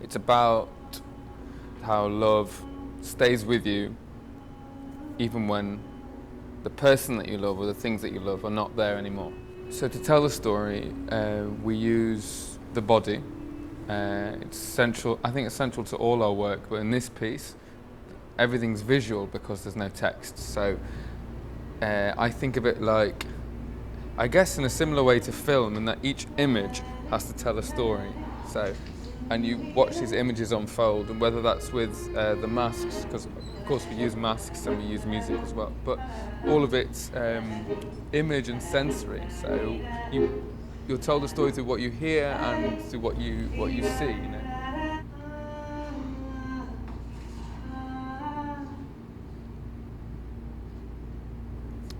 It's about how love stays with you even when the person that you love or the things that you love are not there anymore. So to tell the story, we use the body. It's central. I think it's central to all our work, but in this piece, everything's visual because there's no text. So I think of it like, I guess in a similar way to film, in that each image has to tell a story. So, and you watch these images unfold, and whether that's with the masks, because of course we use masks and we use music as well, but all of it's image and sensory. So you're told the story through what you hear and through what you see. You know?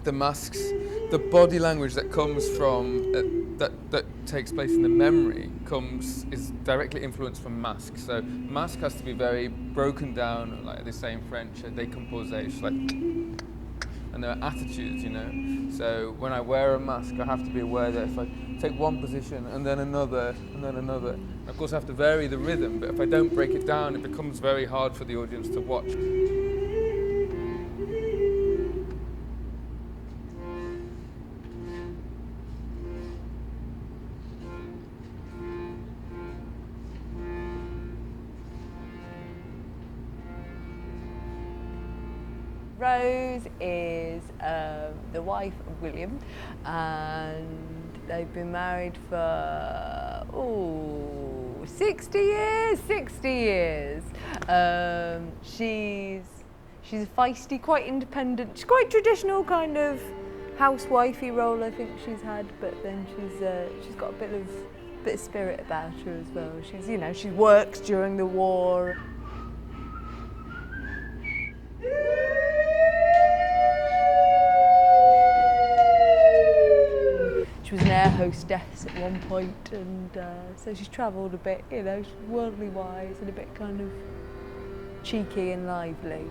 The masks, the body language that comes from that takes place in the memory is directly influenced from masks. So mask has to be very broken down, like they say in French, décomposé, like, and there are attitudes, you know. So when I wear a mask, I have to be aware that if I take one position and then another and then another, and of course I have to vary the rhythm. But if I don't break it down, it becomes very hard for the audience to watch. Rose is the wife of William, and they've been married for 60 years. 60 years. She's a feisty, quite independent. She's quite traditional kind of housewifey role I think she's had, but then she's got a bit of spirit about her as well. She works during the war. She was an air hostess at one point, and so she's travelled a bit, she's worldly wise and a bit kind of cheeky and lively.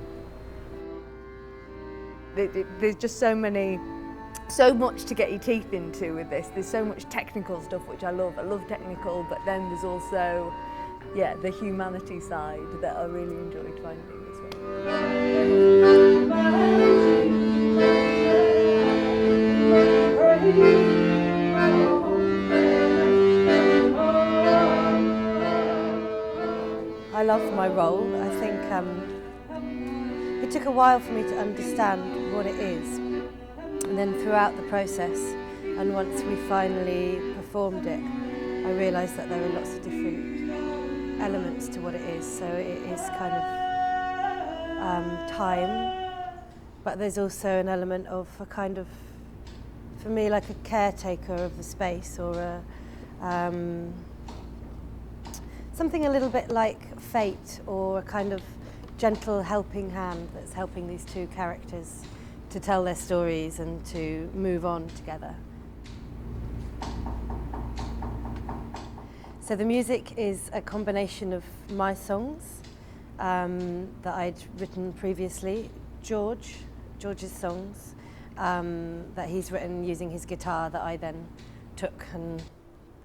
There's just so much to get your teeth into with this. There's so much technical stuff which I love. I love technical, but then there's also, the humanity side that I really enjoyed finding as well. I loved my role. I think it took a while for me to understand what it is. And then throughout the process, and once we finally performed it, I realised that there were lots of different elements to what it is. So it is kind of time, but there's also an element of a kind of, for me, like a caretaker of the space, or something a little bit like fate, or a kind of gentle helping hand that's helping these two characters to tell their stories and to move on together. So the music is a combination of my songs that I'd written previously, George's songs that he's written using his guitar, that I then took and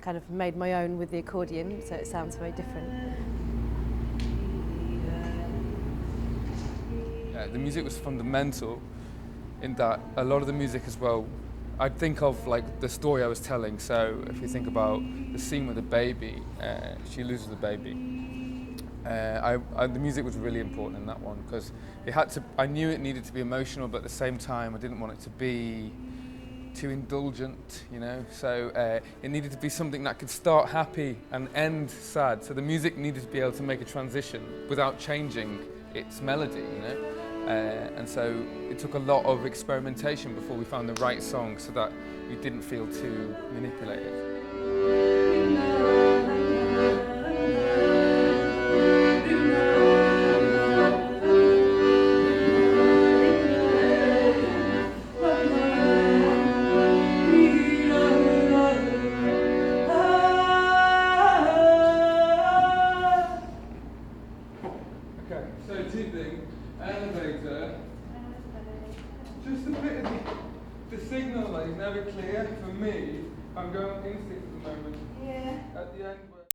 kind of made my own with the accordion, so it sounds very different. The music was fundamental in that a lot of the music as well, I'd think of like the story I was telling. So if you think about the scene with the baby, she loses the baby. The music was really important in that one, because I knew it needed to be emotional, but at the same time I didn't want it to be too indulgent, so it needed to be something that could start happy and end sad. So the music needed to be able to make a transition without changing its melody, and so it took a lot of experimentation before we found the right song, so that you didn't feel too manipulated. Just a bit of the signal is never clear for me. I'm going instinct at the moment. Yeah. At the end.